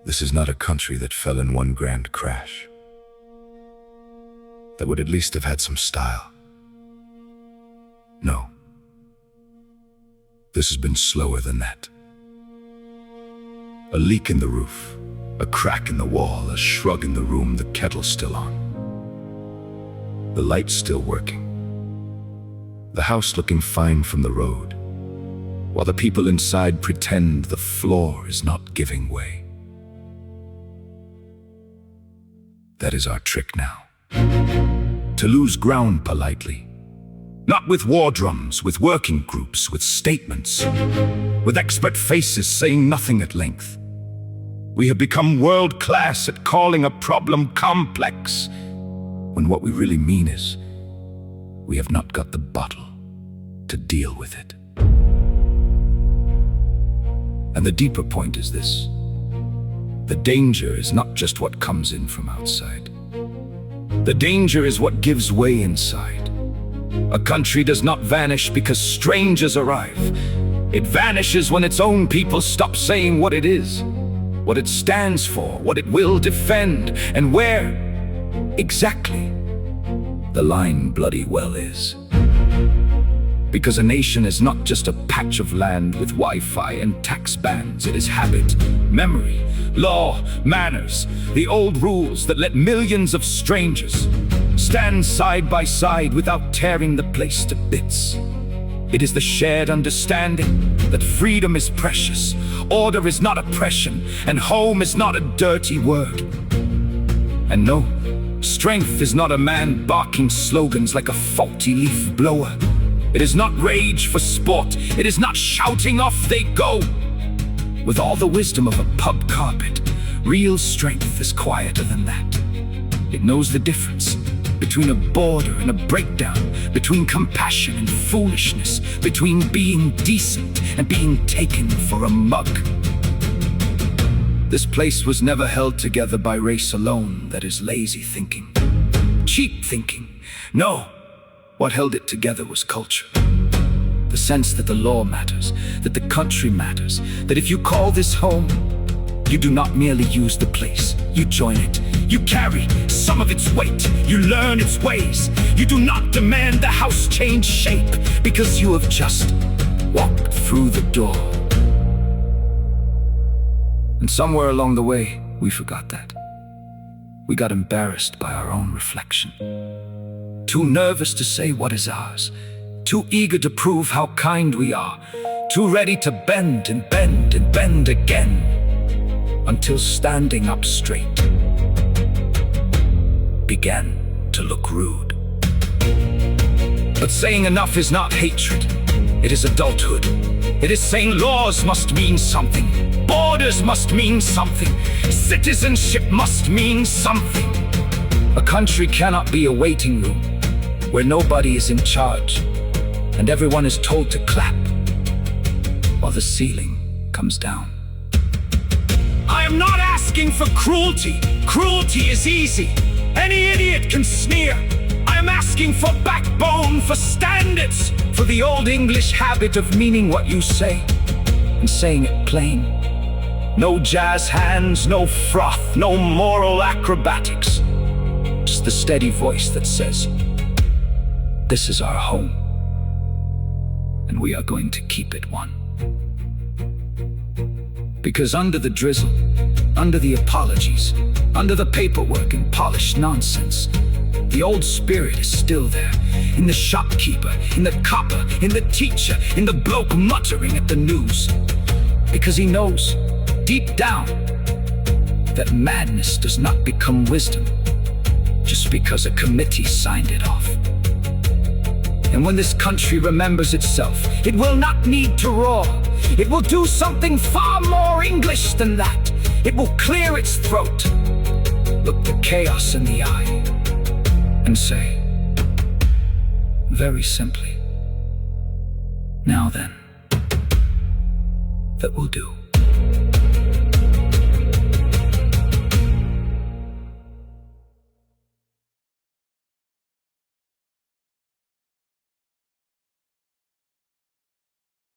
This is not a country that fell in one grand crash. That would at least have had some style. No. This has been slower than that. A leak in the roof, a crack in the wall, a shrug in the room, the kettle still on. The light's still working. The house looking fine from the road, while the people inside pretend the floor is not giving way. That is our trick now. To lose ground politely. Not with war drums, with working groups, with statements, with expert faces saying nothing at length. We have become world-class at calling a problem complex, when what we really mean is, we have not got the bottle to deal with it. And the deeper point is this: the danger is not just what comes in from outside. The danger is what gives way inside. A country does not vanish because strangers arrive. It vanishes when its own people stop saying what it is, what it stands for, what it will defend, and where exactly the line bloody well is. Because a nation is not just a patch of land with Wi-Fi and tax bans. It is habit, memory, law, manners, the old rules that let millions of strangers stand side by side without tearing the place to bits. It is the shared understanding that freedom is precious, order is not oppression, and home is not a dirty word. And no, strength is not a man barking slogans like a faulty leaf blower. It is not rage for sport. It is not shouting off they go. With all the wisdom of a pub carpet, real strength is quieter than that. It knows the difference between a border and a breakdown, between compassion and foolishness, between being decent and being taken for a mug. This place was never held together by race alone. That is lazy thinking, cheap thinking. No. What held it together was culture. The sense that the law matters, that the country matters, that if you call this home, you do not merely use the place, you join it. You carry some of its weight, you learn its ways. You do not demand the house change shape because you have just walked through the door. And somewhere along the way, we forgot that. We got embarrassed by our own reflection. Too nervous to say what is ours, too eager to prove how kind we are, too ready to bend and bend and bend again, until standing up straight began to look rude. But saying enough is not hatred, it is adulthood. It is saying laws must mean something, borders must mean something, citizenship must mean something. A country cannot be a waiting room where nobody is in charge and everyone is told to clap while the ceiling comes down. I am not asking for cruelty. Cruelty is easy. Any idiot can sneer. I am asking for backbone, for standards, for the old English habit of meaning what you say and saying it plain. No jazz hands, no froth, no moral acrobatics. Just the steady voice that says, this is our home, and we are going to keep it one. Because under the drizzle, under the apologies, under the paperwork and polished nonsense, the old spirit is still there. In the shopkeeper, in the copper, in the teacher, in the bloke muttering at the news. Because he knows, deep down, that madness does not become wisdom just because a committee signed it off. And when this country remembers itself, it will not need to roar. It will do something far more English than that. It will clear its throat, look the chaos in the eye, and say, very simply, now then, that will do.